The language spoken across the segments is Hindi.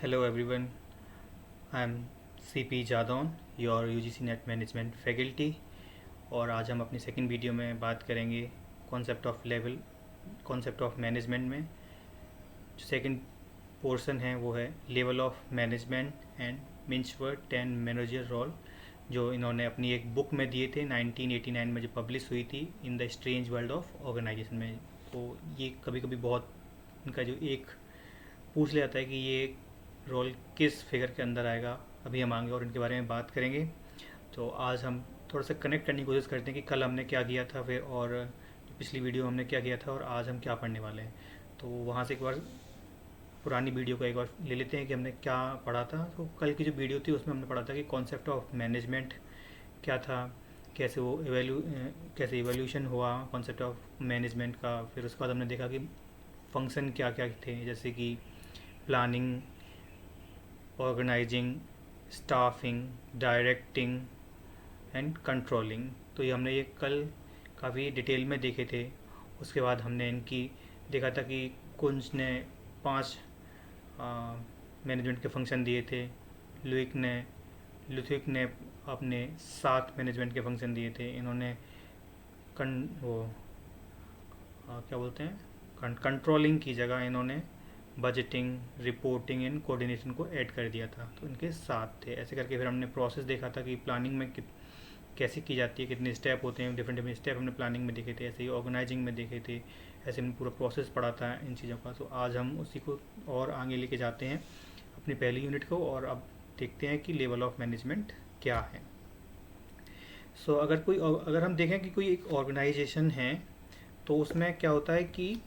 Hello everyone, I am CP Jadaun, your UGC net management faculty. और आज हम अपनी सेकंड वीडियो में बात करेंगे कॉन्सेप्ट ऑफ मैनेजमेंट में। जो सेकंड पोर्शन है वो है level of management and Mintzberg and manager role, जो इन्होंने अपनी एक बुक में दिए थे 1989 में, जो पब्लिश हुई थी in the strange world of organisation में। तो ये कभी कभी बहुत इनका जो एक पूछ लिया जाता है कि ये रोल किस फिगर के अंदर आएगा, अभी हम आएंगे और इनके बारे में बात करेंगे। तो आज हम थोड़ा सा कनेक्ट करने की कोशिश करते हैं कि कल हमने क्या किया था फिर, और जो पिछली वीडियो हमने क्या किया था और आज हम क्या पढ़ने वाले हैं। तो वहाँ से एक बार पुरानी वीडियो को एक बार ले लेते हैं कि हमने क्या पढ़ा था। तो कल की जो वीडियो थी उसमें हमने पढ़ा था कि कॉन्सेप्ट ऑफ मैनेजमेंट क्या था, कैसे वो कैसे इवोल्यूशन हुआ कॉन्सेप्ट ऑफ मैनेजमेंट का। फिर उसके बाद हमने देखा कि फंक्शन क्या क्या थे, जैसे कि planning, organising, staffing, directing and controlling. तो ये हमने ये कल काफ़ी डिटेल में देखे थे। उसके बाद हमने इनकी देखा था कि कुंज ने 5 मैनेजमेंट के फंक्शन दिए थे, लुथिक ने अपने 7 मैनेजमेंट के फंक्शन दिए थे। इन्होंने क्या बोलते हैं, कंट्रोलिंग की जगह इन्होंने बजटिंग, रिपोर्टिंग एंड कोऑर्डिनेशन को ऐड कर दिया था। तो इनके 7 थे। ऐसे करके फिर हमने प्रोसेस देखा था कि प्लानिंग में कैसे की जाती है, कितने स्टेप होते हैं, डिफरेंट डिफरेंट स्टेप हमने प्लानिंग में देखे थे। ऐसे ही ऑर्गेनाइजिंग में देखे थे। ऐसे हमने पूरा प्रोसेस पढ़ा था इन चीज़ों का। तो आज हम उसी को और आगे लेके जाते हैं अपनी पहली यूनिट को, और अब देखते हैं कि लेवल ऑफ मैनेजमेंट क्या है। अगर हम देखें कि कोई एक ऑर्गेनाइजेशन है, तो उसमें क्या होता है कि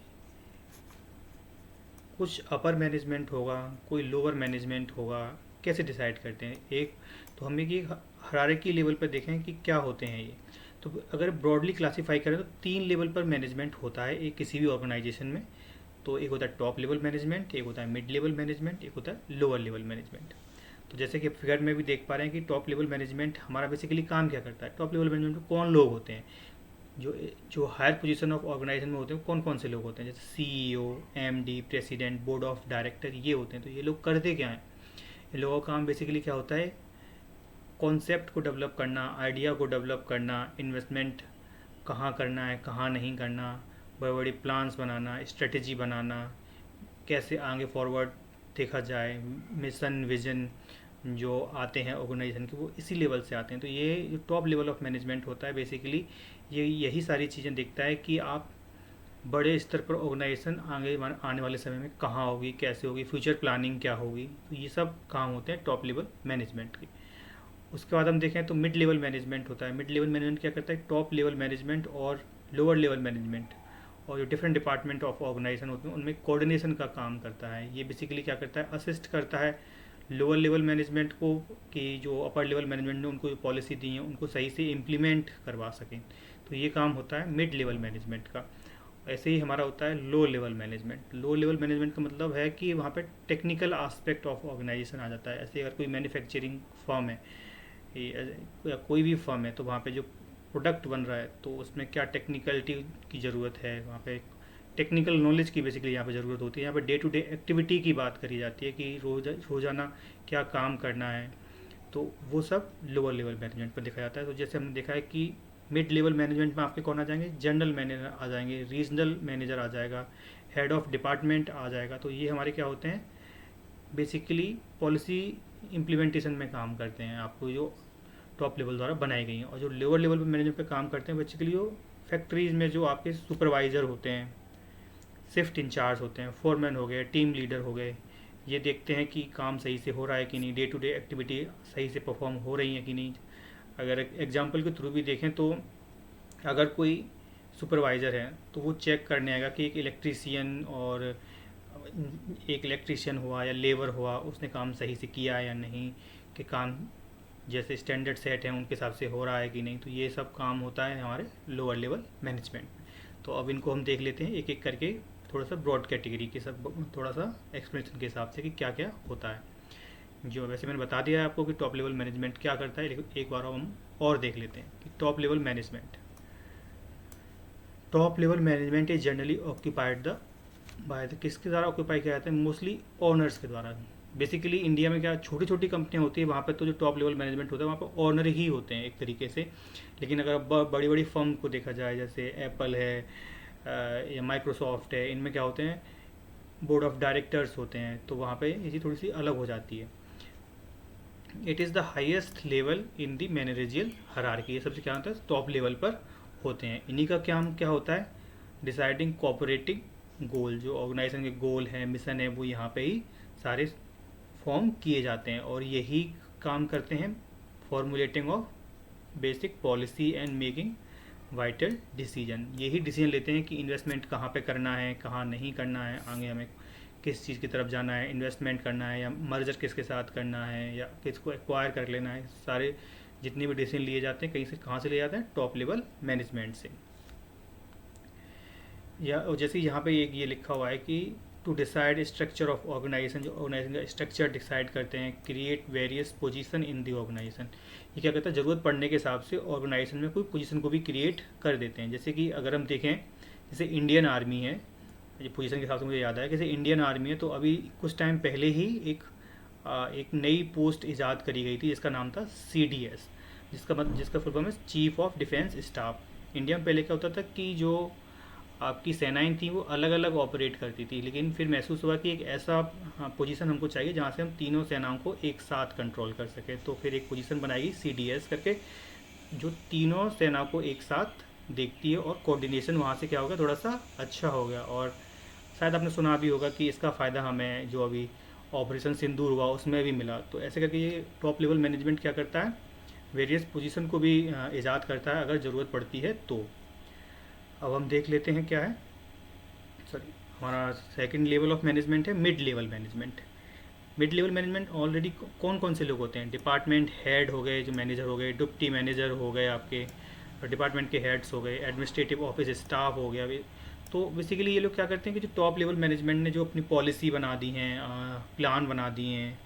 कुछ अपर मैनेजमेंट होगा, कोई लोअर मैनेजमेंट होगा। कैसे डिसाइड करते हैं? एक तो हम एक हायरार्की लेवल पर देखें कि क्या होते हैं ये। तो अगर ब्रॉडली क्लासीफाई करें तो 3 लेवल पर मैनेजमेंट होता है एक किसी भी ऑर्गेनाइजेशन में। तो एक होता है टॉप लेवल मैनेजमेंट, एक होता है मिड लेवल मैनेजमेंट, एक होता है लोअर लेवल मैनेजमेंट। तो जैसे कि फिगर में भी देख पा रहे हैं कि टॉप लेवल मैनेजमेंट हमारा बेसिकली काम क्या करता है। टॉप लेवल मैनेजमेंट में कौन लोग होते हैं, जो जो हायर पोजीशन ऑफ ऑर्गेनाइजेशन में होते हैं, कौन कौन से लोग होते हैं, जैसे CEO, MD, president, board of director, ये होते हैं। तो ये लोग करते क्या हैं? इन लोगों का काम बेसिकली क्या होता है, कॉन्सेप्ट को डेवलप करना, आइडिया को डेवलप करना, इन्वेस्टमेंट कहाँ करना है, कहाँ नहीं करना, बड़े बड़े प्लान्स बनाना, स्ट्रेटजी बनाना, कैसे आगे फॉरवर्ड देखा जाए, मिशन विजन जो आते हैं ऑर्गेनाइजेशन के, वो इसी लेवल से आते हैं। तो ये जो टॉप लेवल ऑफ मैनेजमेंट होता है बेसिकली, ये यही सारी चीज़ें देखता है कि आप बड़े स्तर पर ऑर्गेनाइजेशन आगे आने वाले समय में कहाँ होगी, कैसे होगी, फ्यूचर प्लानिंग क्या होगी। तो ये सब काम होते हैं टॉप लेवल मैनेजमेंट के। उसके बाद हम देखें तो मिड लेवल मैनेजमेंट होता है। मिड लेवल मैनेजमेंट क्या करता है, टॉप लेवल मैनेजमेंट और लोअर लेवल मैनेजमेंट और जो डिफरेंट डिपार्टमेंट ऑफ ऑर्गेनाइजेशन होते हैं उनमें कोऑर्डिनेशन का काम करता है। ये बेसिकली क्या करता है, असिस्ट करता है लोअर लेवल मैनेजमेंट को कि जो अपर लेवल मैनेजमेंट ने उनको जो पॉलिसी दी है उनको सही से इम्प्लीमेंट करवा सकें। तो ये काम होता है मिड लेवल मैनेजमेंट का। ऐसे ही हमारा होता है लो level management. Low level management का मतलब है कि वहाँ पे टेक्निकल आस्पेक्ट ऑफ ऑर्गेनाइजेशन आ जाता है। ऐसे अगर कोई मैन्युफैक्चरिंग फर्म है या कोई भी फर्म है, तो वहाँ पे जो प्रोडक्ट बन रहा है तो उसमें क्या टेक्निकलिटी की ज़रूरत है, वहाँ पे टेक्निकल नॉलेज की बेसिकली यहाँ पे ज़रूरत होती है। यहाँ पे डे टू डे एक्टिविटी की बात करी जाती है कि रोज़ाना क्या काम करना है। तो वो सब लोअर लेवल मैनेजमेंट पर देखा जाता है। तो जैसे हमने देखा है कि मिड लेवल मैनेजमेंट में आपके कौन आ जाएंगे, जनरल मैनेजर आ जाएंगे, रीजनल मैनेजर आ जाएगा, हेड ऑफ डिपार्टमेंट आ जाएगा। तो ये हमारे क्या होते हैं, बेसिकली पॉलिसी इम्प्लीमेंटेशन में काम करते हैं, आपको जो टॉप लेवल द्वारा बनाई गई हैं। और जो लोअर लेवल पर मैनेजमेंट पे काम करते हैं बेसिकली वो फैक्ट्रीज में जो आपके सुपरवाइज़र होते हैं, शिफ्ट इंचार्ज होते हैं, फोरमैन हो गए, टीम लीडर हो गए, ये देखते हैं कि काम सही से हो रहा है कि नहीं, डे टू डे एक्टिविटी सही से परफॉर्म हो रही है कि नहीं। अगर एग्जाम्पल के थ्रू भी देखें तो अगर कोई सुपरवाइज़र है तो वो चेक करने आएगा कि एक इलेक्ट्रीशियन हुआ या लेबर हुआ, उसने काम सही से किया है या नहीं, कि काम जैसे स्टैंडर्ड सेट हैं उनके हिसाब से हो रहा है कि नहीं। तो ये सब काम होता है हमारे लोअर लेवल मैनेजमेंट। तो अब इनको हम देख लेते हैं एक एक करके, थोड़ा सा ब्रॉड कैटेगरी के सब, थोड़ा सा एक्सप्लेनेशन के हिसाब से कि क्या क्या होता है। जो वैसे मैंने बता दिया है आपको कि टॉप लेवल मैनेजमेंट क्या करता है, लेकिन एक बार हम और देख लेते हैं कि top level management is generally occupied the by the, किसके द्वारा ऑक्यूपाई किया जाता है, मोस्टली ओनर्स के द्वारा। बेसिकली इंडिया में क्या छोटी छोटी कंपनियां होती है, वहाँ पे तो जो टॉप लेवल मैनेजमेंट होता है वहाँ पे ऑनर ही होते हैं एक तरीके से। लेकिन अगर बड़ी बड़ी फर्म को देखा जाए, जैसे एप्पल है या माइक्रोसॉफ्ट है, इनमें क्या होते हैं, बोर्ड ऑफ डायरेक्टर्स होते हैं, तो वहाँ पे ये चीज़ थोड़ी सी अलग हो जाती है। It is the highest level in the managerial hierarchy, ये सबसे क्या होता है, टॉप लेवल पर होते हैं। इन्हीं का काम क्या होता है, डिसाइडिंग कोऑपरेटिंग गोल, जो ऑर्गेनाइजेशन के गोल हैं, मिशन है, वो यहाँ पे ही सारे फॉर्म किए जाते हैं, और यही काम करते हैं formulating of basic policy and making vital decision. यही डिसीजन लेते हैं कि इन्वेस्टमेंट कहाँ पे करना है, कहाँ नहीं करना है, आगे हमें किस चीज़ की तरफ जाना है, इन्वेस्टमेंट करना है या मर्जर किसके साथ करना है या किसको एक्वायर कर लेना है। सारे जितने भी डिसीजन लिए जाते हैं कहीं से कहाँ से लिए जाते हैं, टॉप लेवल मैनेजमेंट से। या जैसे यहाँ पे ये लिखा हुआ है कि to decide structure of organisation, जो ऑर्गेनाइजेशन का स्ट्रक्चर डिसाइड करते हैं, create various position in the organisation. ये क्या कहता है, ज़रूरत पड़ने के हिसाब से ऑर्गेनाइजेशन में कोई पोजीशन को भी क्रिएट कर देते हैं। जैसे कि अगर हम देखें, जैसे इंडियन आर्मी है, ये पोजीशन के हिसाब से मुझे याद आया, जैसे इंडियन आर्मी है, तो अभी कुछ टाइम पहले ही एक नई पोस्ट ईजाद करी गई थी जिसका नाम था CDS, जिसका फुल फॉर्म है chief of defence staff. India में पहले क्या होता था कि जो आपकी सेनाएं थी वो अलग अलग ऑपरेट करती थी, लेकिन फिर महसूस हुआ कि एक ऐसा पोजीशन हमको चाहिए जहाँ से हम तीनों सेनाओं को एक साथ कंट्रोल कर सकें। तो फिर एक पोजीशन बनाएगी CDS करके, जो तीनों सेनाओं को एक साथ देखती है, और कोऑर्डिनेशन वहाँ से क्या होगा, थोड़ा सा अच्छा हो गया। और शायद आपने सुना भी होगा कि इसका फ़ायदा हमें जो अभी ऑपरेशन सिंदूर हुआ उसमें भी मिला। तो ऐसे करके ये टॉप लेवल मैनेजमेंट क्या करता है, वेरियस पोजीशन को भी ईजाद करता है अगर ज़रूरत पड़ती है तो। अब हम देख लेते हैं क्या है, सॉरी, हमारा सेकंड लेवल ऑफ मैनेजमेंट है mid level management. Mid level management already कौन कौन से लोग होते हैं, डिपार्टमेंट हेड हो गए, जो मैनेजर हो गए, डिप्टी मैनेजर हो गए, आपके डिपार्टमेंट के हेड्स हो गए, एडमिनिस्ट्रेटिव ऑफिस स्टाफ हो गया। तो बेसिकली ये लोग क्या करते हैं कि जो टॉप लेवल मैनेजमेंट ने जो अपनी पॉलिसी बना दी हैं, प्लान बना दिए हैं,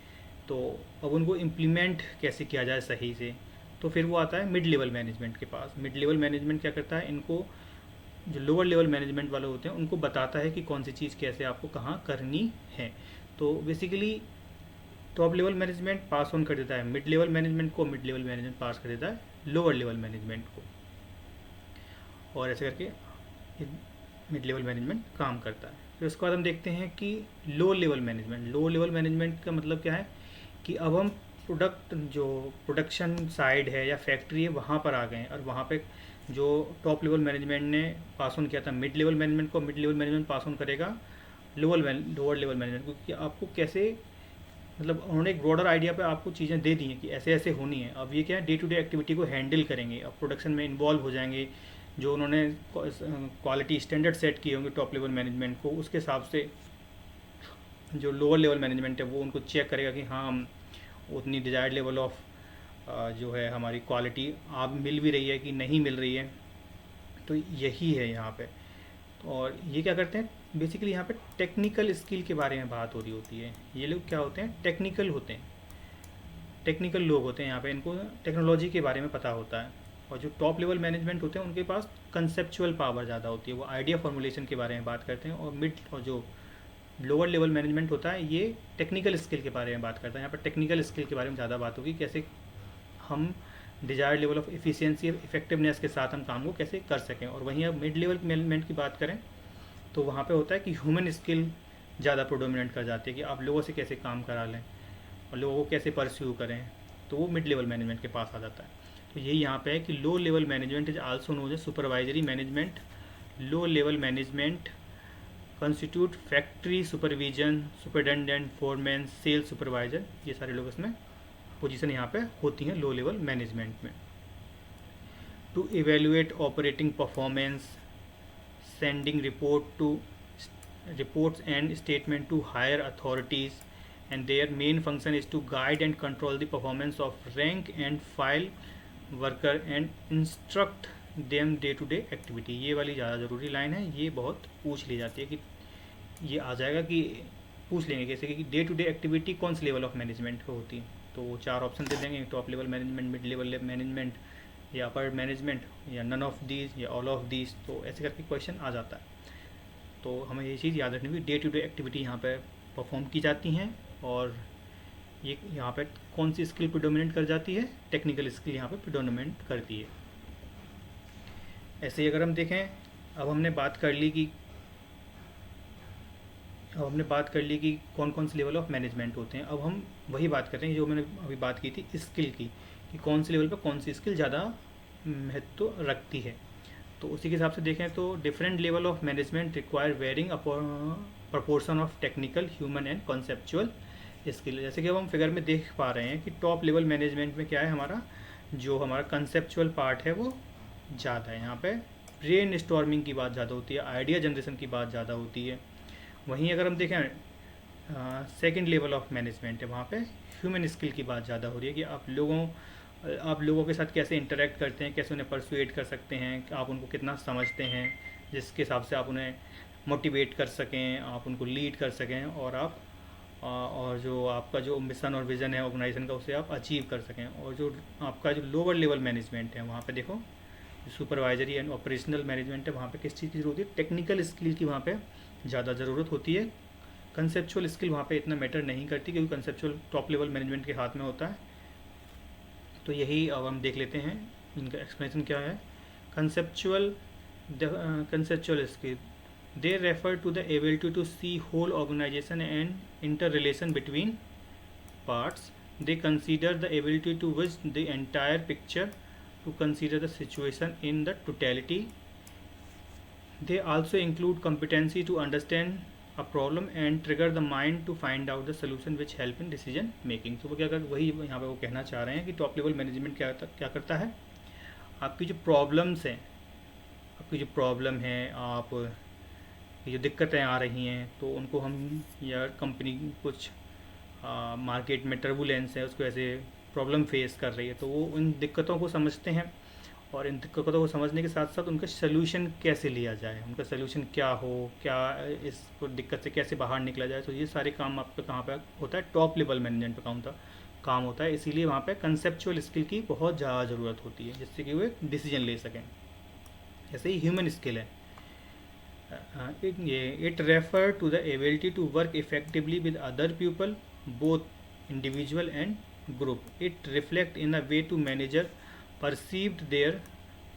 तो अब उनको इम्प्लीमेंट कैसे किया जाए सही से, तो फिर वो आता है मिड लेवल मैनेजमेंट के पास। मिड लेवल मैनेजमेंट क्या करता है, इनको जो लोअर लेवल मैनेजमेंट वाले होते हैं उनको बताता है कि कौन सी चीज़ कैसे आपको कहाँ करनी है। तो basically top level management pass on कर देता है मिड लेवल मैनेजमेंट को, मिड लेवल मैनेजमेंट पास कर देता है लोअर लेवल मैनेजमेंट को, और ऐसे करके मिड लेवल मैनेजमेंट काम करता है। फिर उसके बाद हम देखते हैं कि low level management. Low level management का मतलब क्या है कि अब हम जो प्रोडक्शन साइड है या फैक्ट्री है वहाँ पर आ गए हैं, और वहाँ पे जो टॉप लेवल मैनेजमेंट ने पास ऑन किया था मिड लेवल मैनेजमेंट को, mid level management pass on करेगा लोअर लेवल मैनेजमेंट को, कि आपको कैसे, मतलब उन्होंने एक ब्रॉडर आइडिया पे आपको चीज़ें दे दी हैं कि ऐसे ऐसे होनी है। अब ये क्या है, डे टू डे एक्टिविटी को हैंडल करेंगे, अब प्रोडक्शन में इन्वॉल्व हो जाएंगे। जो उन्होंने क्वालिटी स्टैंडर्ड सेट किए होंगे टॉप लेवल मैनेजमेंट को, उसके हिसाब से जो लोअर लेवल मैनेजमेंट है वो उनको चेक करेगा कि हाँ हम उतनी डिजायर्ड लेवल ऑफ जो है हमारी क्वालिटी आप मिल भी रही है कि नहीं मिल रही है। तो यही है यहाँ पे। और ये क्या करते हैं, बेसिकली यहाँ पे टेक्निकल स्किल के बारे में बात हो रही होती है। ये लोग क्या होते हैं, टेक्निकल होते हैं, टेक्निकल लोग होते हैं यहाँ पे, इनको टेक्नोलॉजी के बारे में पता होता है। और जो टॉप लेवल मैनेजमेंट होते हैं उनके पास कंसेप्चुअल पावर ज़्यादा होती है, वो आइडिया फॉर्मुलेशन के बारे में बात करते हैं। और मिड और जो लोअर लेवल मैनेजमेंट होता है ये टेक्निकल स्किल के बारे में बात करता है। यहाँ पर टेक्निकल स्किल के बारे में ज़्यादा बात होगी, कैसे हम desired level of efficiency effectiveness के साथ हम काम को कैसे कर सकें। और वहीं अब मिड लेवल मैनेजमेंट की बात करें तो वहाँ पे होता है कि ह्यूमन स्किल ज़्यादा प्रोडोमिनेंट कर जाती है, कि आप लोगों से कैसे काम करा लें और लोगों को कैसे परस्यू करें, तो वो मिड लेवल मैनेजमेंट के पास आ जाता है। तो यही यहाँ पे है कि low level management is also known as supervisory management. Low level management constitute factory supervision, superintendent, foreman, sales supervisor, ये सारे लोग इसमें पोजीशन यहाँ पे होती हैं लो लेवल मैनेजमेंट में। To evaluate operating performance, sending reports and statement to higher authorities, and their main function is to guide and control the performance of rank and file worker and instruct them day to day activity। ये वाली ज़्यादा ज़रूरी लाइन है, ये बहुत पूछ ली जाती है कि ये आ जाएगा कि पूछ लेंगे कैसे कि डे टू डे एक्टिविटी कौन से लेवल ऑफ मैनेजमेंट को होती है। तो वो 4 ऑप्शन दे देंगे, top level management, mid level management, या अपर मैनेजमेंट, या नन ऑफ दीज, या ऑल ऑफ दीज। तो ऐसे करके क्वेश्चन आ जाता है। तो हमें ये चीज़ याद रखनी होगी, डे टू डे एक्टिविटी यहाँ पे परफॉर्म की जाती हैं, और ये यहाँ पे कौन सी स्किल प्रिडोमिनेट कर जाती है? टेक्निकल स्किल यहाँ पे प्रिडोमिनेट करती है। ऐसे ही अगर हम देखें, अब हमने बात कर ली कि कौन कौन से लेवल ऑफ मैनेजमेंट होते हैं। अब हम वही बात कर रहे हैं जो मैंने अभी बात की थी स्किल की, कि कौन से लेवल पर कौन सी स्किल ज़्यादा महत्व रखती है। तो उसी के हिसाब से देखें तो different level of management require varying proportion of technical, human and conceptual skill. जैसे कि अब हम फिगर में देख पा रहे हैं कि टॉप लेवल मैनेजमेंट में क्या है, हमारा कंसेप्चुअल पार्ट है वो ज़्यादा है। यहाँ पे ब्रेन स्टॉर्मिंग की बात ज़्यादा होती है, आइडिया जनरेशन की बात ज़्यादा होती है। वहीं अगर हम देखें सेकंड लेवल ऑफ मैनेजमेंट है, वहाँ पे ह्यूमन स्किल की बात ज़्यादा हो रही है कि आप लोगों के साथ कैसे इंटरेक्ट करते हैं, कैसे उन्हें परसुएट कर सकते हैं, कि आप उनको कितना समझते हैं, जिसके हिसाब से आप उन्हें मोटिवेट कर सकें, आप उनको लीड कर सकें, और जो आपका जो मिशन और विज़न है ऑर्गेनाइजेशन का उसे आप अचीव कर सकें। और जो आपका जो लोअर लेवल मैनेजमेंट है, वहाँ पे देखो सुपरवाइजरी एंड ऑपरेशनल मैनेजमेंट है, वहाँ पे किस चीज़ की ज़रूरत है? टेक्निकल स्किल की वहाँ पे ज़्यादा ज़रूरत होती है। कंसेप्चुअल स्किल वहाँ पे इतना मैटर नहीं करती, क्योंकि कंसेप्चुअल टॉप लेवल मैनेजमेंट के हाथ में होता है। तो यही अब हम देख लेते हैं इनका एक्सप्लेनेशन क्या है। Conceptual skill, they refer to the ability to see whole organization and interrelation between parts. They consider the ability to wish the entire picture, to consider the situation in the totality. They also include competency to understand a problem and trigger the mind to find out the solution which help in decision making. तो वो क्या कर वही यहाँ पे वो कहना चाह रहे हैं कि टॉप लेवल मैनेजमेंट क्या करता है, आपकी जो प्रॉब्लम्स हैं, आपकी जो प्रॉब्लम है, आप ये जो दिक्कतें आ रही हैं, तो उनको हम, या कंपनी कुछ मार्केट में टर्बुलेंस है, उसको ऐसे प्रॉब्लम फेस कर रही है, तो वो उन दिक्कतों को समझते हैं, और इन दिक्कतों को समझने के साथ साथ उनका सोल्यूशन कैसे लिया जाए, उनका सोल्यूशन क्या हो, क्या इस दिक्कत से कैसे बाहर निकला जाए। तो ये सारे काम आपका कहाँ पे होता है? टॉप लेवल मैनेजमेंट पे काम होता है। इसीलिए वहाँ पे कंसेप्चुअल स्किल की बहुत ज़्यादा ज़रूरत होती है, जिससे कि वो एक डिसीजन ले सकें। ऐसे ही ह्यूमन स्किल है, it refer to the ability to work effectively with other people, both individual and group. It reflect in a way to manager perceived their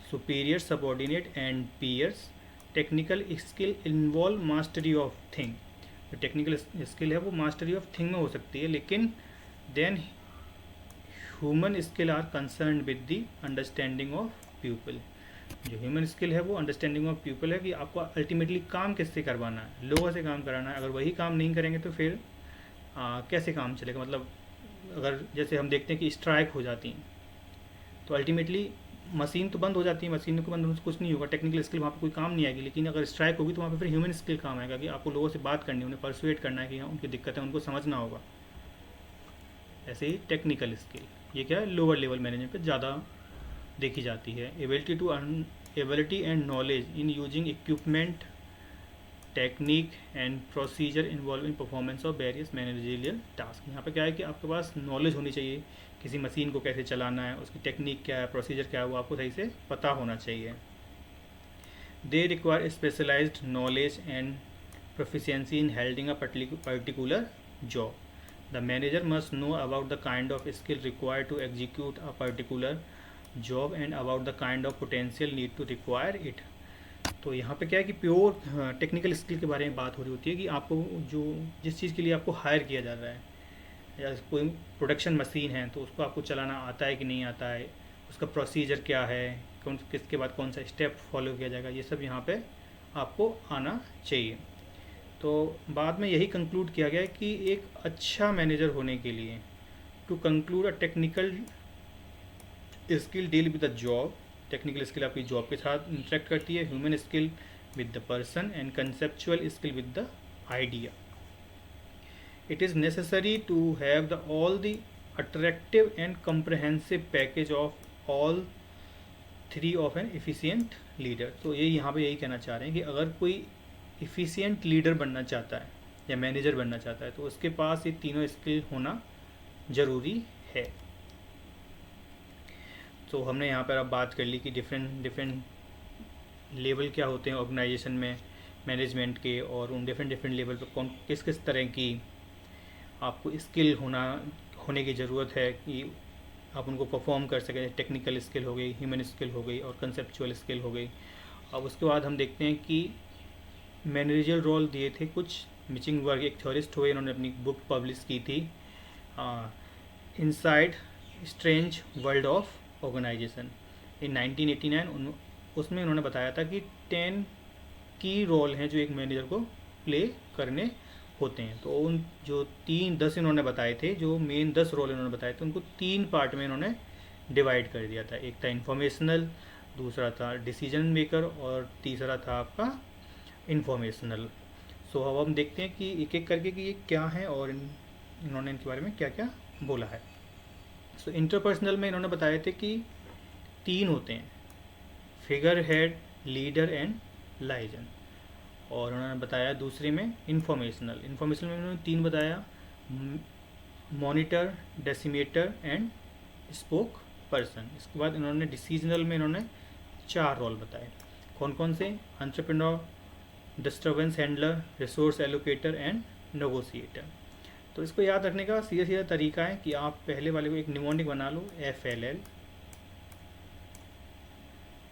superior, subordinate and peers. Technical skill involve mastery of thing. जो टेक्निकल स्किल है वो मास्टरी ऑफ थिंग में हो सकती है, लेकिन then human skill are concern with the understanding of people. जो ह्यूमन स्किल है वो अंडरस्टैंडिंग ऑफ पीपल है, कि आपको अल्टीमेटली काम किससे करवाना है, लोगों से काम कराना है। अगर वही काम नहीं करेंगे तो फिर कैसे काम चलेगा? मतलब अगर जैसे हम देखते हैं कि स्ट्राइक हो जाती हैं, तो अल्टीमेटली मशीन तो बंद हो जाती है, मशीन को बंद होने से कुछ नहीं होगा, टेक्निकल स्किल वहाँ पर कोई काम नहीं आएगी। लेकिन अगर स्ट्राइक होगी तो वहाँ पर फिर ह्यूमन स्किल काम आएगा, कि आपको लोगों से बात करनी है, उन्हें परसुएट करना है कि हाँ उनकी दिक्कतें उनको समझना होगा। ऐसे ही टेक्निकल स्किल, ये क्या है, लोअर लेवल मैनेजमेंट पर ज़्यादा देखी जाती है। Ability and knowledge in using equipment, technique and procedure involving performance of various managerial task. यहाँ पे क्या है कि आपके पास नॉलेज होनी चाहिए, किसी मशीन को कैसे चलाना है, उसकी टेक्निक क्या है, प्रोसीजर क्या है, वो आपको सही से पता होना चाहिए। They require specialised knowledge and proficiency in holding a particular job. The manager must know about the kind of skill required to execute a particular job and about the kind of potential need to require it. तो यहाँ पे क्या है कि प्योर टेक्निकल स्किल के बारे में बात हो रही होती है, कि आपको जिस चीज़ के लिए आपको हायर किया जा रहा है, या कोई प्रोडक्शन मशीन है तो उसको आपको चलाना आता है कि नहीं आता है, उसका प्रोसीजर क्या है, किसके बाद कौन सा स्टेप फॉलो किया जाएगा, ये सब यहाँ पे आपको आना चाहिए। तो बाद में यही कंक्लूड किया गया है कि एक अच्छा मैनेजर होने के लिए, to conclude a technical skill deal with the job, technical skill आपकी जॉब के साथ इंटरेक्ट करती है, human skill with the person and conceptual skill with the idea. It is necessary to have the all the attractive and comprehensive package of all three of an efficient leader. तो ये यहाँ पे यही कहना चाह रहे हैं कि अगर कोई एफिशिएंट लीडर बनना चाहता है या मैनेजर बनना चाहता है, तो उसके पास ये तीनों स्किल होना ज़रूरी है। तो हमने यहाँ पर अब बात कर ली कि डिफरेंट लेवल क्या होते हैं ऑर्गेनाइजेशन में मैनेजमेंट के, और उन डिफरेंट लेवल पर किस तरह की आपको स्किल होने की ज़रूरत है कि आप उनको परफॉर्म कर सकें। टेक्निकल स्किल हो गई, ह्यूमन स्किल हो गई और कंसेप्चुअल स्किल हो गई। अब उसके बाद हम देखते हैं कि मैनेजरियल रोल दिए थे कुछ। मिचिंग वर्ग एक थ्योरिस्ट हुए, इन्होंने अपनी बुक पब्लिश की थी inside strange world of organization in 1989। उसमें उन्होंने बताया था कि 10 की रोल हैं जो एक मैनेजर को प्ले करने होते हैं। तो उन जो 3-10 इन्होंने बताए थे, जो मेन 10 रोल इन्होंने बताए थे, उनको 3 पार्ट में इन्होंने डिवाइड कर दिया था। एक था इंफॉर्मेशनल, दूसरा था डिसीजन मेकर और तीसरा था आपका इंफॉर्मेशनल। सो अब हम देखते हैं कि एक एक करके कि ये क्या है और इन्होंने इनके बारे में क्या क्या बोला है। सो इंटरपर्सनल में इन्होंने बताए थे कि 3 होते हैं, figure head, leader and liaison. और उन्होंने बताया दूसरे में इंफॉर्मेशनल में उन्होंने 3 बताया, monitor, decimetre and spoke person. इसके बाद इन्होंने डिसीजनल में इन्होंने 4 रोल बताए। कौन कौन से? Entrepreneur, disturbance handler, resource allocator and negotiator. तो इसको याद रखने का सीधा सीधा तरीका है कि आप पहले वाले को एक निमोनिक बना लो, FLL,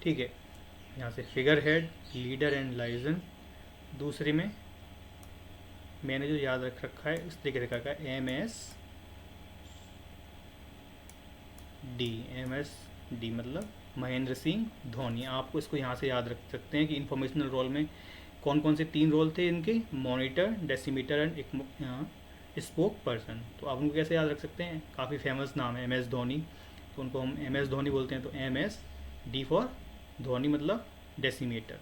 ठीक है। यहाँ से figure head, leader and liaison. दूसरे में मैंने जो याद रख रखा है इस तरीके से रखा है, MSD मतलब महेंद्र सिंह धोनी। आपको इसको यहाँ से याद रख सकते हैं कि इंफॉर्मेशनल रोल में कौन कौन से 3 रोल थे इनके, मॉनिटर, डेसिमीटर एंड एक स्पोक पर्सन। तो आप उनको कैसे याद रख सकते हैं? काफ़ी फेमस नाम है MS धोनी, तो उनको हम MS धोनी बोलते हैं। तो MSD फॉर धोनी मतलब डेसिमीटर।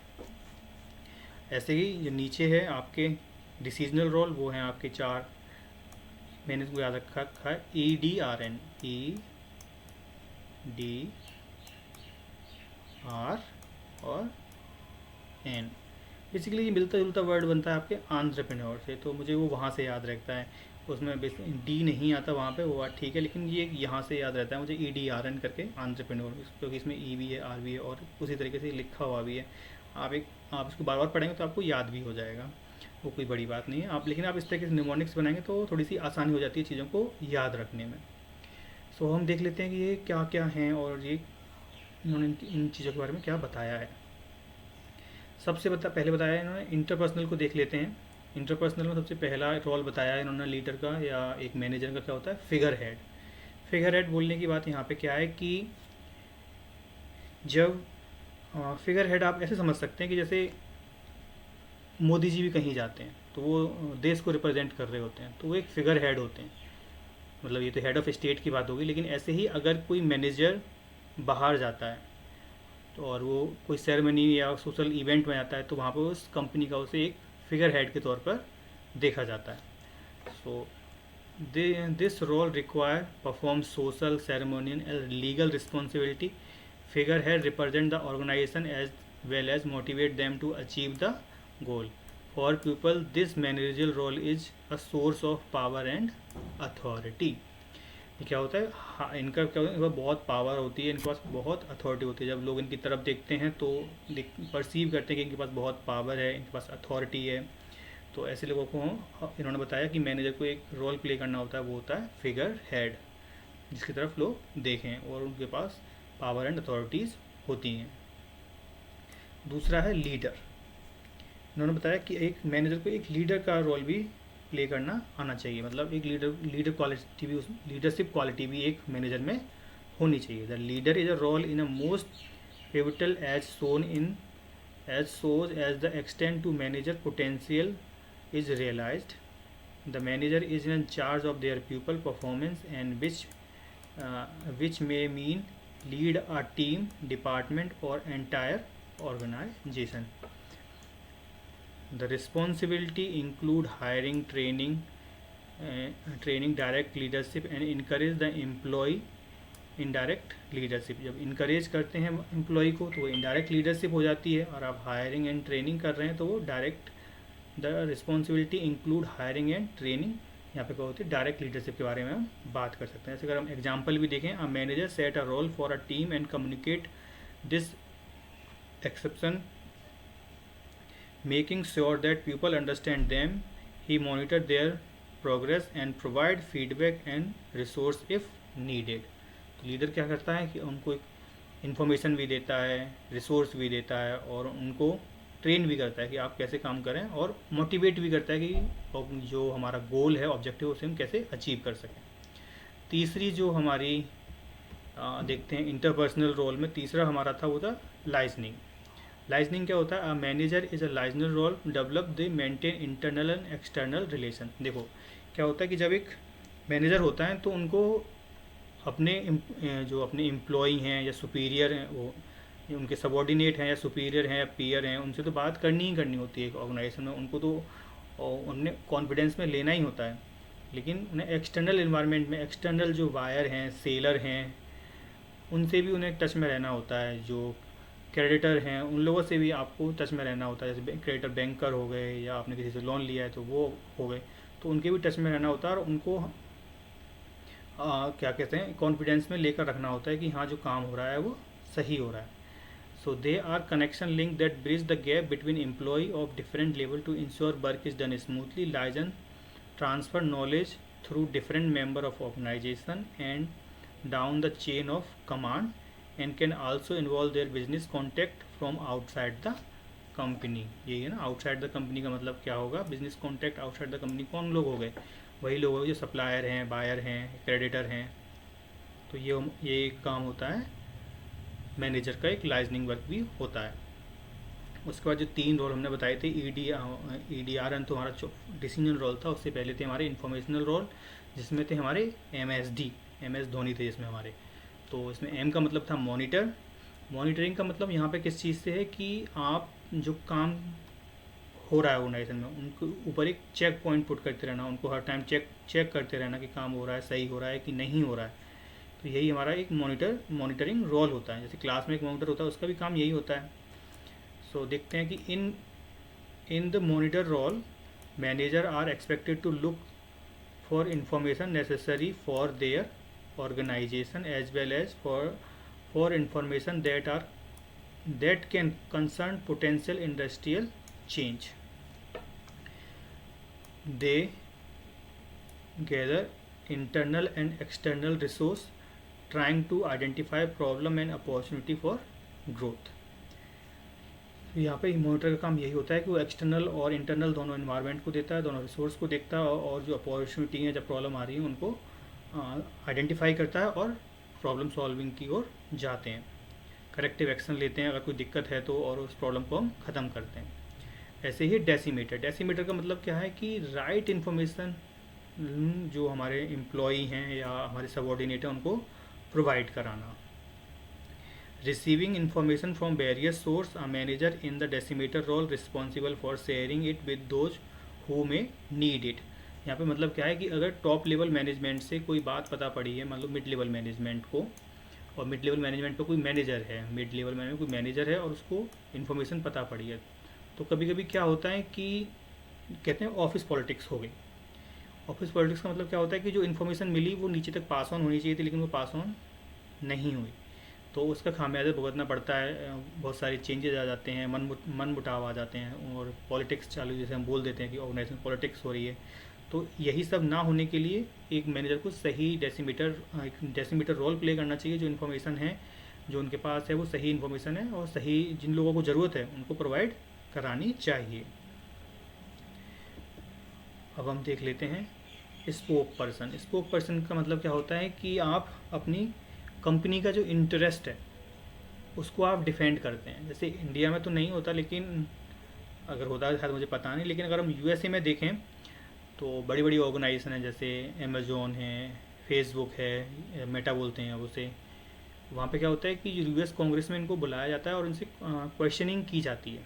ऐसे ही जो नीचे है आपके डिसीजनल रोल, वो हैं आपके 4, मैंने इसको याद रखा है, EDRN, EDR और N। बेसिकली ये मिलता जुलता वर्ड बनता है आपके एंटरप्रेन्योर से, तो मुझे वो वहाँ से याद रहता है। उसमें D नहीं आता वहाँ पे, वो ठीक है, लेकिन ये यहाँ से याद रहता है मुझे, EDRN करके एंटरप्रेन्योर, क्योंकि इसमें E भी है, R भी है और उसी तरीके से लिखा हुआ भी है। आप इसको बार बार पढ़ेंगे तो आपको याद भी हो जाएगा, वो कोई बड़ी बात नहीं है। आप लेकिन आप इस तरीके से निमोनिक्स बनाएंगे तो थोड़ी सी आसानी हो जाती है चीज़ों को याद रखने में। सो हम देख लेते हैं कि ये क्या क्या हैं और ये इन्होंने इन चीज़ों के बारे में क्या बताया है। पहले बताया इन्होंने इंटरपर्सनल को देख लेते हैं। इंटरपर्सनल में सबसे पहला रोल बताया है इन्होंने लीडर का या एक मैनेजर का, क्या होता है? Figure head. फिगर हेड बोलने की बात यहाँ पे क्या है कि जब फिगर हेड आप ऐसे समझ सकते हैं कि जैसे मोदी जी भी कहीं जाते हैं तो वो देश को रिप्रेजेंट कर रहे होते हैं, तो वो एक फिगर हेड होते हैं। मतलब ये तो हेड ऑफ स्टेट की बात होगी, लेकिन ऐसे ही अगर कोई मैनेजर बाहर जाता है तो और वो कोई सेरेमनी या सोशल इवेंट में जाता है तो वहाँ पर उस कंपनी का उसे एक फिगर हेड के तौर पर देखा जाता है। So this role require perform social, ceremonial and legal responsibility. Figure head represent the organisation as well as motivate them to achieve the goal. For people this managerial role is a source of power and authority. क्या होता है? हाँ, इनका क्या होता है, इनका बहुत पावर होती है, इनके पास बहुत अथॉरिटी होती है। जब लोग इनकी तरफ देखते हैं तो परसीव करते हैं कि इनके पास बहुत पावर है, इनके पास अथॉरिटी है। तो ऐसे लोगों को इन्होंने बताया कि मैनेजर को एक रोल प्ले करना होता है, वो होता है फिगर हेड, जिसकी तरफ लोग देखें और उनके पास पावर एंड अथॉरिटीज़ होती हैं। दूसरा है लीडर। इन्होंने बताया कि एक मैनेजर को एक लीडर का रोल भी प्ले करना आना चाहिए, मतलब एक लीडर क्वालिटी भी, लीडरशिप क्वालिटी भी एक मैनेजर में होनी चाहिए। The leader is a role in a most pivotal as so's as the extend to manager potential is realised. The manager is in charge of their people performance and which may mean lead a team, department or entire organization. The responsibility include hiring, training, direct leadership and encourage the employee indirect leadership. जब इनकरेज करते हैं एम्प्लॉय को तो वो इनडायरेक्ट लीडरशिप हो जाती है, और आप हायरिंग एंड ट्रेनिंग कर रहे हैं तो वो direct. The responsibility include hiring and training, यहाँ पे क्या होती है? डायरेक्ट लीडरशिप के बारे में हम बात कर सकते हैं। जैसे अगर हम एग्जाम्पल भी देखें, a manager set a role for a team and communicate this exception, making sure that people understand them, he monitor their progress and provide feedback and resource if needed. तो लीडर क्या करता है कि उनको एक इन्फॉर्मेशन भी देता है, रिसोर्स भी देता है और उनको ट्रेन भी करता है कि आप कैसे काम करें, और मोटिवेट भी करता है कि जो हमारा गोल है, ऑब्जेक्टिव, उसे हम कैसे अचीव कर सकें। तीसरी जो हमारी देखते हैं इंटरपर्सनल रोल में, तीसरा हमारा था वो था लाइजनिंग। लाइजनिंग क्या होता है? A manager is a liaisoner role develop they maintain internal and external relation. देखो क्या होता है कि जब एक मैनेजर होता है तो उनको जो अपने एम्प्लॉई हैं या सुपीरियर हैं, वो उनके सबॉर्डिनेट हैं या सुपीरियर हैं या पीयर हैं, उनसे तो बात करनी ही करनी होती है एक ऑर्गेनाइजेशन में। उनको तो उन्हें कॉन्फिडेंस में लेना ही होता है। लेकिन उन्हें एक्सटर्नल इन्वायरमेंट में एक्सटर्नल जो बायर हैं, सेलर हैं, उनसे भी उन्हें टच में रहना होता है। जो क्रेडिटर हैं उन लोगों से भी आपको टच में रहना होता है। जैसे क्रेडिटर बैंकर हो गए या आपने किसी से लोन लिया है तो वो हो गए, तो उनके भी टच में रहना होता है और उनको क्या कहते हैं, कॉन्फिडेंस में लेकर रखना होता है कि हाँ जो काम हो रहा है वो सही हो रहा है। So they are connection link that bridge the gap between employ of different level to ensure work is done smoothly. Liaison transfer knowledge through different member of organization and down the chain of command and can also involve their business contact from outside the company। यही है ना, आउटसाइड द कंपनी का मतलब क्या होगा? Business contact outside the company कौन लोग हो गए? वही लोग हो गए जो सप्लायर हैं, बायर हैं, क्रेडिटर हैं। तो ये एक काम होता है मैनेजर का, एक लाइजनिंग वर्क भी होता है। उसके बाद जो 3 रोल हमने बताए थे, EDR एन तो हमारा डिसीजन रोल था। उससे पहले थे हमारे इंफॉर्मेशनल रोल, जिसमें थे हमारे MS धोनी थे इसमें हमारे। तो इसमें M का मतलब था मॉनिटर। मॉनिटरिंग का मतलब यहाँ पे किस चीज़ से है कि आप जो काम हो रहा है ऑर्गेनाइजेशन में, उनको ऊपर एक चेक पॉइंट पुट करते रहना, उनको हर टाइम चेक करते रहना कि काम हो रहा है, सही हो रहा है कि नहीं हो रहा है। तो यही हमारा एक मॉनिटरिंग रोल होता है। जैसे क्लास में एक मॉनिटर होता है, उसका भी काम यही होता है। सो देखते हैं कि in the monitor role manager are expected to look for information necessary for their organization as well as for information that can concern potential industrial change. They gather internal and external resource trying to identify problem and opportunity for growth। यहाँ पे मॉनिटर का काम यही होता है कि वो एक्सटर्नल और इंटरनल दोनों इन्वायरमेंट को देता है, दोनों रिसोर्स को देखता है और जो अपॉर्चुनिटी है, जब प्रॉब्लम आ रही है, उनको आइडेंटिफाई करता है और प्रॉब्लम सॉल्विंग की ओर जाते हैं, करेक्टिव एक्शन लेते हैं अगर कोई दिक्कत है तो, और उस प्रॉब्लम को हम ख़त्म करते हैं। ऐसे ही डेसीमीटर का मतलब क्या है कि राइट इन्फॉर्मेशन जो हमारे एम्प्लॉई हैं या हमारे सबॉर्डिनेट हैं उनको प्रोवाइड कराना। Receiving information from various source, a manager in the disseminator role responsible for sharing it with those who may need it. यहाँ पे मतलब क्या है कि अगर टॉप लेवल मैनेजमेंट से कोई बात पता पड़ी है, मान लो मिड लेवल मैनेजमेंट को, और मिड लेवल मैनेजमेंट पे कोई मैनेजर है, मिड लेवल मैनेजमेंट कोई मैनेजर है और उसको इन्फॉर्मेशन पता पड़ी है, तो कभी कभी क्या होता है कि कहते हैं ऑफिस पॉलिटिक्स हो गई। ऑफिस पॉलिटिक्स का मतलब क्या होता है कि जो इन्फॉर्मेशन मिली वो नीचे तक पास ऑन होनी चाहिए थी, लेकिन वो पास ऑन नहीं हुई, तो उसका खामियाजा भुगतना पड़ता है। बहुत सारे चेंजेस आ जाते हैं, मन मुटाव आ जाते हैं और पॉलिटिक्स चालू, जैसे हम बोल देते हैं कि ऑर्गेनाइजेशन पॉलिटिक्स हो रही है। तो यही सब ना होने के लिए एक मैनेजर को सही डेसीमीटर रोल प्ले करना चाहिए। जो इन्फॉर्मेशन है जो उनके पास है वो सही इन्फॉर्मेशन है और सही जिन लोगों को ज़रूरत है उनको प्रोवाइड करानी चाहिए। अब हम देख लेते हैं स्पोक पर्सन का मतलब क्या होता है कि आप अपनी कंपनी का जो इंटरेस्ट है उसको आप डिफेंड करते हैं। जैसे इंडिया में तो नहीं होता, लेकिन अगर होता है शायद मुझे पता नहीं, लेकिन अगर हम USA में देखें तो बड़ी बड़ी ऑर्गेनाइजेशन है, जैसे अमेज़ोन है, फेसबुक है, मेटा बोलते हैं उसे। वहाँ पे क्या होता है कि US कांग्रेस में इनको बुलाया जाता है और इनसे क्वेश्चनिंग की जाती है।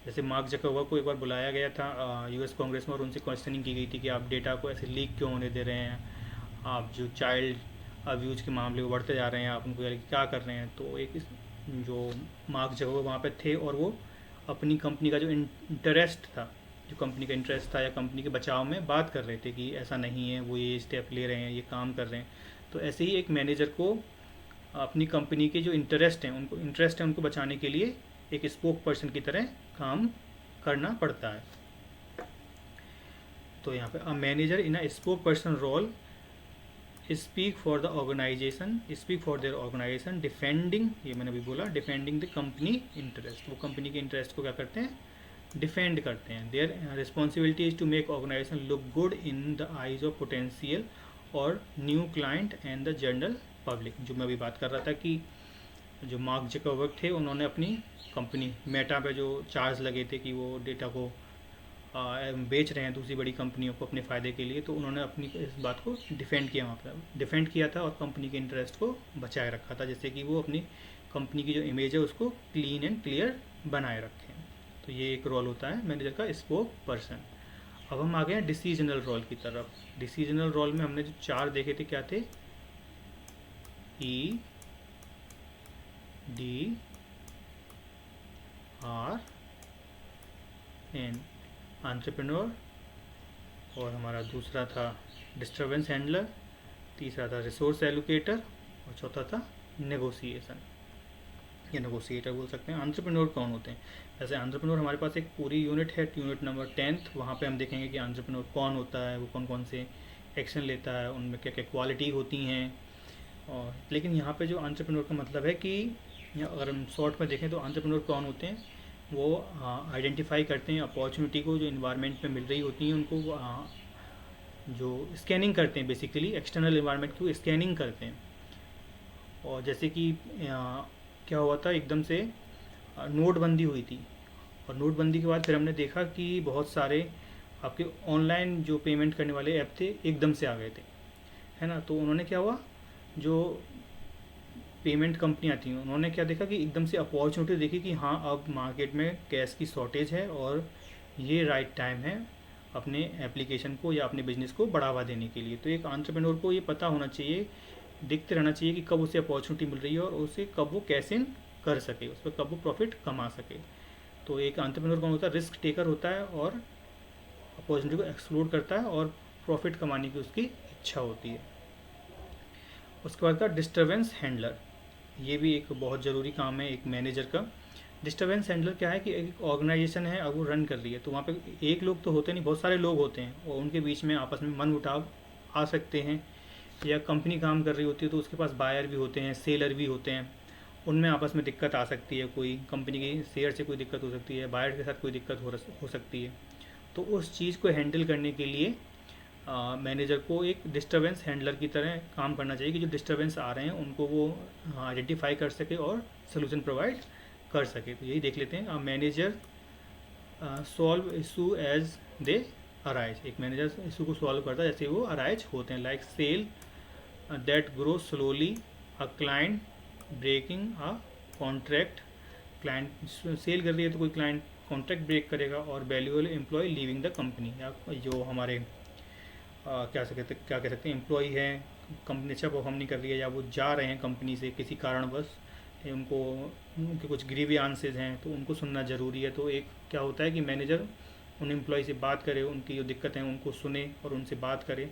जैसे मार्क जकरबर्ग को एक बार बुलाया गया था US कांग्रेस में और उनसे क्वेश्चनिंग की गई थी कि आप डेटा को ऐसे लीक क्यों होने दे रहे हैं, आप जो चाइल्ड अब्यूज के मामले वो बढ़ते जा रहे हैं, आप उनको क्या कर रहे हैं। तो एक जो मार्क जकरबर्ग वहाँ पे थे और वो अपनी कंपनी का जो इंटरेस्ट था, जो कंपनी का इंटरेस्ट था या कंपनी के बचाव में बात कर रहे थे कि ऐसा नहीं है, वो ये स्टेप ले रहे हैं, ये काम कर रहे हैं। तो ऐसे ही एक मैनेजर को अपनी कंपनी के जो इंटरेस्ट हैं उनको बचाने के लिए एक स्पोक पर्सन की तरह काम करना पड़ता है। तो यहाँ पे a manager in a spoke person role speak for the organization, speak for their organization, defending, ये मैंने अभी बोला, डिफेंडिंग द कंपनी इंटरेस्ट, वो कंपनी के इंटरेस्ट को क्या करते हैं, डिफेंड करते हैं। Their responsibility is to make organization look good in the eyes of potential और new client and the general public. जो मैं अभी बात कर रहा था कि जो मार्क जकरबर्ग थे उन्होंने अपनी कंपनी मेटा पे जो चार्ज लगे थे कि वो डेटा को बेच रहे हैं दूसरी बड़ी कंपनियों को अपने फ़ायदे के लिए, तो उन्होंने अपनी इस बात को डिफेंड किया, वहाँ पर डिफेंड किया था और कंपनी के इंटरेस्ट को बचाए रखा था, जैसे कि वो अपनी कंपनी की जो इमेज है उसको क्लीन एंड क्लियर बनाए रखें। तो ये एक रोल होता है मैनेजर का, स्पोक पर्सन। अब हम आ गए हैं डिसीजनल रोल की तरफ। डिसीजनल रोल में हमने जो 4 देखे थे क्या थे, E D R N, entrepreneur, और हमारा दूसरा था डिस्टर्बेंस हैंडलर, तीसरा था रिसोर्स एलोकेटर और चौथा था नेगोशिएशन या नेगोशिएटर बोल सकते हैं। एंटरप्रेन्योर कौन होते हैं? वैसे एंटरप्रेन्योर हमारे पास एक पूरी यूनिट है, यूनिट नंबर 10th, वहाँ पे हम देखेंगे कि एंटरप्रेन्योर कौन होता है, वो कौन कौन से एक्शन लेता है, उनमें क्या क्या क्वालिटी होती हैं। और लेकिन यहाँ पे जो एंटरप्रेन्योर का मतलब है कि अगर हम शॉर्ट में देखें तो एंटरप्रेन्योर कौन होते हैं, वो आइडेंटिफाई करते हैं अपॉर्चुनिटी को जो इन्वायरमेंट में मिल रही होती हैं उनको, जो स्कैनिंग करते हैं, बेसिकली एक्सटर्नल इन्वायरमेंट को स्कैनिंग करते हैं। और जैसे कि क्या हुआ था, एकदम से नोटबंदी हुई थी और नोटबंदी के बाद फिर हमने देखा कि बहुत सारे आपके ऑनलाइन जो पेमेंट करने वाले ऐप थे एकदम से आ गए थे, है ना। तो उन्होंने क्या हुआ, जो पेमेंट कंपनियाँ थी उन्होंने क्या देखा कि एकदम से अपॉर्चुनिटी देखी कि हाँ अब मार्केट में कैश की शॉर्टेज है और ये राइट टाइम है अपने एप्लीकेशन को या अपने बिजनेस को बढ़ावा देने के लिए। तो एक एंटरप्रेन्योर को ये पता होना चाहिए, देखते रहना चाहिए कि कब उसे अपॉर्चुनिटी मिल रही है और उसे कब वो कैश इन कर सके, उस पर कब वो प्रॉफिट कमा सके। तो एक एंटरप्रेन्योर कौन होता है, रिस्क टेकर होता है और अपॉर्चुनिटी को एक्सप्लोर करता है और प्रॉफिट कमाने की उसकी इच्छा होती है। उसके बाद का डिस्टर्बेंस हैंडलर, ये भी एक बहुत ज़रूरी काम है एक मैनेजर का। डिस्टर्बेंस हैंडलर क्या है कि एक ऑर्गेनाइजेशन है, अब वो रन कर रही है, तो वहाँ पे एक लोग तो होते नहीं, बहुत सारे लोग होते हैं और उनके बीच में आपस में मनमुटाव आ सकते हैं। या कंपनी काम कर रही होती है तो उसके पास बायर भी होते हैं, सेलर भी होते हैं, उनमें आपस में दिक्कत आ सकती है, कोई कंपनी की शेयर से कोई दिक्कत हो सकती है, बायर के साथ कोई दिक्कत हो सकती है। तो उस चीज़ को हैंडल करने के लिए मैनेजर को एक डिस्टर्बेंस हैंडलर की तरह काम करना चाहिए कि जो डिस्टर्बेंस आ रहे हैं उनको वो आइडेंटिफाई कर सके और सोल्यूशन प्रोवाइड कर सके। तो यही देख लेते हैं, manager solve issue as they arise. एक मैनेजर इशू को सॉल्व करता है जैसे वो अराइज होते हैं, like sale that grow slowly, a client breaking a contract, client sale कर रही है तो कोई क्लाइंट कॉन्ट्रैक्ट ब्रेक करेगा, और valuable employee leaving the company, या जो हमारे क्या कह सकते हैं, एम्प्लॉय हैं, कंपनी अच्छा परफॉर्म नहीं कर रही है या वो जा रहे हैं कंपनी से किसी कारणवश, उनको उनके कुछ ग्रीवियांसेस हैं तो उनको सुनना ज़रूरी है। तो एक क्या होता है कि मैनेजर उन एम्प्लॉय से बात करे, उनकी जो दिक्कत है उनको सुने और उनसे बात करे,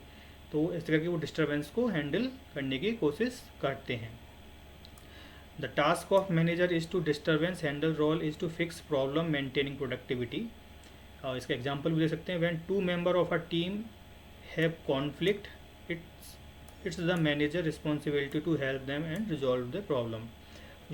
तो इस तरह के वो डिस्टर्बेंस को हैंडल करने की कोशिश करते हैं। The task of manager is to disturbance handle role is to fix problem maintaining productivity. इसका एग्जाम्पल भी दे सकते हैं, when 2 member of a team have conflict, it's the manager responsibility to help them and resolve the problem।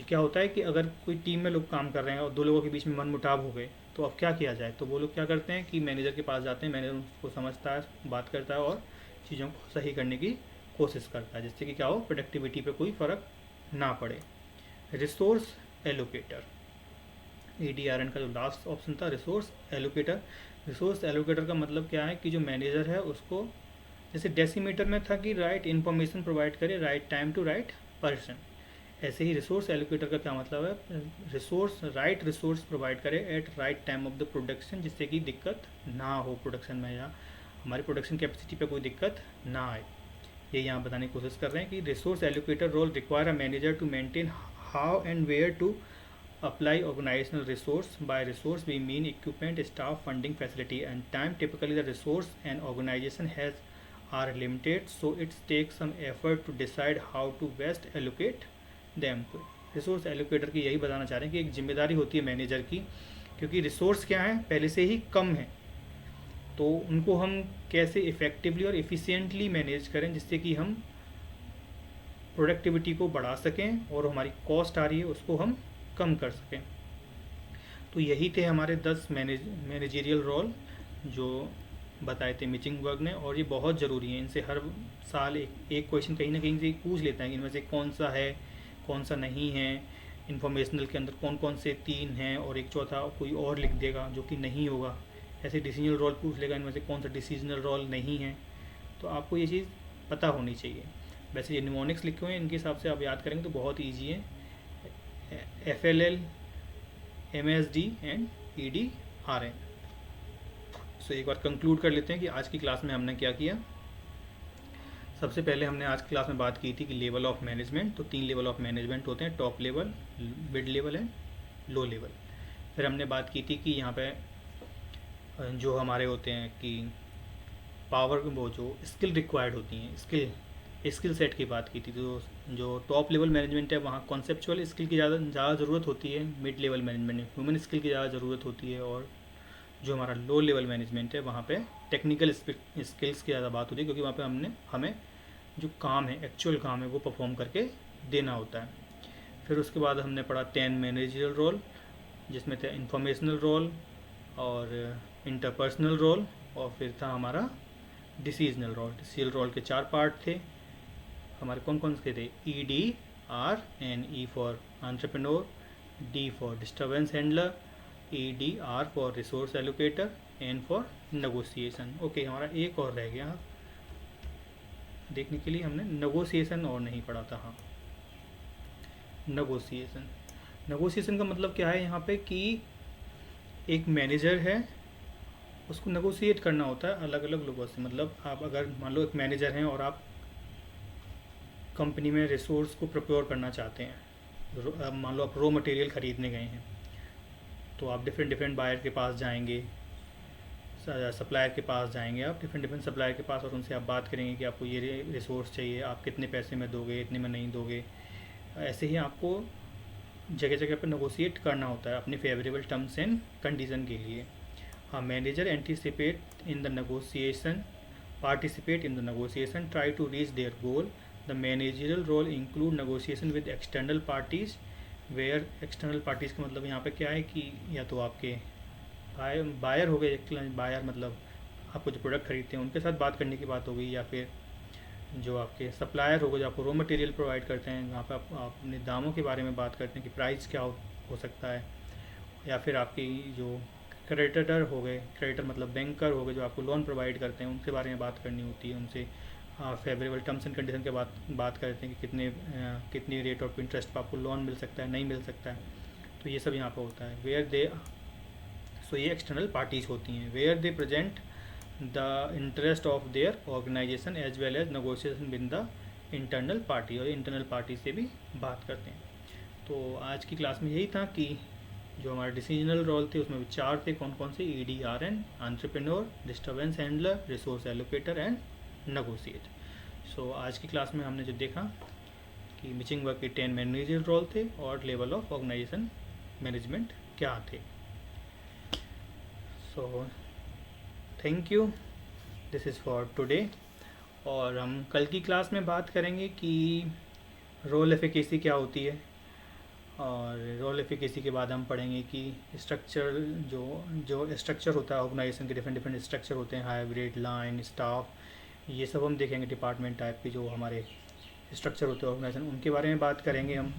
क्या होता है कि अगर कोई टीम में लोग काम कर रहे हैं और 2 लोगों के बीच में मनमुटाव हो गए तो अब क्या किया जाए, तो वो लोग क्या करते हैं कि मैनेजर के पास जाते हैं, मैनेजर उसको समझता है, बात करता है और चीज़ों को सही करने की कोशिश करता है, जिससे कि क्या हो, प्रोडक्टिविटी पे कोई फ़र्क ना पड़े। रिसोर्स एलोकेटर, ADRN का जो लास्ट ऑप्शन था, रिसोर्स एलोकेटर। रिसोर्स एलोकेटर का मतलब क्या है कि जो मैनेजर है उसको, जैसे डेसीमीटर में था कि राइट इन्फॉर्मेशन प्रोवाइड करे right time to right person, ऐसे ही रिसोर्स एलोकेटर का क्या मतलब है, राइट रिसोर्स प्रोवाइड करे at right time of the production, जिससे कि दिक्कत ना हो प्रोडक्शन में या हमारी प्रोडक्शन कैपेसिटी पे कोई दिक्कत ना आए। ये यहाँ बताने की कोशिश कर रहे हैं कि resource allocator role require a manager to maintain how and where to apply organizational resource. By resource we mean equipment, staff, funding, facility and time. Typically the resource an organization has are limited, so it takes some effort to decide how to best allocate them. तो रिसोर्स एलोकेटर की यही बताना चाह रहे हैं कि एक जिम्मेदारी होती है मैनेजर की, क्योंकि रिसोर्स क्या है, पहले से ही कम है, तो उनको हम कैसे इफ़ेक्टिवली और एफिशिएंटली मैनेज करें जिससे कि हम प्रोडक्टिविटी को बढ़ा सकें और हमारी कॉस्ट आ रही है उसको हम कम कर सकें। तो यही थे हमारे 10 मैनेजरियल रोल जो बताए थे मिचिंगबर्ग ने, और ये बहुत ज़रूरी है। इनसे हर साल एक क्वेश्चन कहीं ना कहीं से पूछ लेता है कि इनमें से कौन सा है कौन सा नहीं है। इन्फॉर्मेशनल के अंदर कौन कौन से 3 हैं और एक चौथा कोई और लिख देगा जो कि नहीं होगा। ऐसे डिसीजनल रोल पूछ लेगा, इनमें से कौन सा डिसीजनल रोल नहीं है। तो आपको ये चीज़ पता होनी चाहिए। वैसे ये निमोनिक्स लिखे हुए हैं, इनके हिसाब से आप याद करेंगे तो बहुत ईजी है। FLL, MSD and EDRN। सो एक बार कंक्लूड कर लेते हैं कि आज की क्लास में हमने क्या किया। सबसे पहले हमने आज की क्लास में बात की थी कि लेवल ऑफ मैनेजमेंट। तो 3 लेवल ऑफ मैनेजमेंट होते हैं, top level, mid level and low level. फिर हमने बात की थी कि यहाँ पे जो हमारे होते हैं कि पावर, वो जो स्किल रिक्वायर्ड होती हैं, स्किल सेट की बात की थी। तो जो टॉप लेवल मैनेजमेंट है वहाँ कॉन्सेप्चुअल स्किल की ज़्यादा ज़रूरत होती है, मिड लेवल मैनेजमेंट में ह्यूमन स्किल की ज़्यादा ज़रूरत होती है, और जो हमारा लो लेवल मैनेजमेंट है वहाँ पे टेक्निकल स्किल्स की ज़्यादा बात होती है, क्योंकि वहाँ पे हमें जो काम है, एक्चुअल काम है, वो परफॉर्म करके देना होता है। फिर उसके बाद हमने पढ़ा 10 मैनेजरियल रोल, जिसमें थे इंफॉर्मेशनल रोल और इंटरपर्सनल रोल, और फिर था हमारा डिसीजनल रोल। डिसीजनल रोल के 4 पार्ट थे हमारे। कौन कौन से थे? EDRN, E for entrepreneur, D for disturbance handler, EDR for resource allocator, N for negotiation. Okay, हमारा एक और रह गया देखने के लिए, हमने नेगोशिएशन और नहीं पढ़ा था। हाँ, नेगोशिएशन का मतलब क्या है यहाँ पे कि एक मैनेजर है, उसको नेगोशिएट करना होता है अलग अलग लोगों से। मतलब आप अगर मान लो एक मैनेजर हैं और आप कंपनी में रिसोर्स को प्रोक्योर करना चाहते हैं, मान लो आप रॉ मटेरियल ख़रीदने गए हैं, तो आप डिफरेंट बायर के पास जाएंगे, सप्लायर के पास जाएंगे, आप डिफरेंट सप्लायर के पास, और उनसे आप बात करेंगे कि आपको ये रिसोर्स चाहिए, आप कितने पैसे में दोगे, इतने में नहीं दोगे। ऐसे ही आपको जगह जगह पर नेगोशिएट करना होता है अपने फेवरेबल टर्म्स एंड कंडीशन के लिए। हाँ, manager participate in the negotiation, try to reach their goal. The managerial role include negotiation with external parties, where external parties का मतलब यहाँ पे क्या है कि या तो आपके बायर हो गए, बायर मतलब आपको जो प्रोडक्ट खरीदते हैं उनके साथ बात करने की बात हो गई, या फिर जो आपके सप्लायर हो गए जो आपको रॉ मटेरियल प्रोवाइड करते हैं, वहाँ पे आप अपने दामों के बारे में बात करते हैं कि प्राइस क्या हो सकता है, या फिर आपकी जो क्रेडिटर हो गए, क्रेडिटर मतलब बैंकर हो गए जो आपको लोन प्रोवाइड करते हैं, उनके बारे में बात करनी होती है। उनसे फेवरेबल टर्म्स एंड कंडीशन के बात करते हैं कि कितनी रेट ऑफ इंटरेस्ट पर आपको लोन मिल सकता है, नहीं मिल सकता है। तो ये सब यहाँ पर होता है। ये एक्सटर्नल पार्टीज़ होती हैं, where they present the interest of their organisation as well as negotiation with the internal party, और इंटरनल पार्टी से भी बात करते हैं। तो आज की क्लास में यही था कि जो हमारे डिसीजनल रोल थे उसमें 4 थे। कौन कौन से? EDRN, entrepreneur, disturbance handler, resource allocator and negotiate. So आज की क्लास में हमने जो देखा कि मिचिंगबर्ग के 10 मैनेजरियल रोल थे और लेवल ऑफ ऑर्गेनाइजेशन मैनेजमेंट क्या थे। So thank you, this is for today. और हम कल की क्लास में बात करेंगे कि रोल एफिकेसी क्या होती है, और रोल एफिकेसी के बाद हम पढ़ेंगे कि स्ट्रक्चर जो स्ट्रक्चर होता है ऑर्गेनाइजेशन के, डिफरेंट स्ट्रक्चर होते हैं, हाइब्रिड, लाइन, स्टाफ, ये सब हम देखेंगे। डिपार्टमेंट टाइप के जो हमारे स्ट्रक्चर होते हैं ऑर्गेनाइजेशन, उनके बारे में बात करेंगे हम।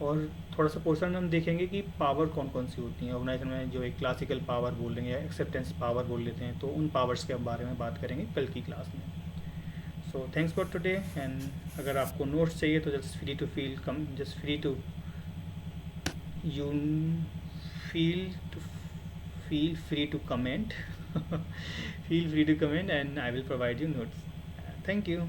और थोड़ा सा पोर्शन हम देखेंगे कि पावर कौन कौन सी होती हैं ऑर्गेनाइजेशन में, जो एक क्लासिकल पावर बोल देंगे या एक्सेप्टेंस पावर बोल लेते हैं, तो उन पावर्स के बारे में बात करेंगे कल की क्लास में। So thanks for today. And अगर आपको नोट्स चाहिए तो just free to comment feel free to comment and I will provide you notes. Thank you.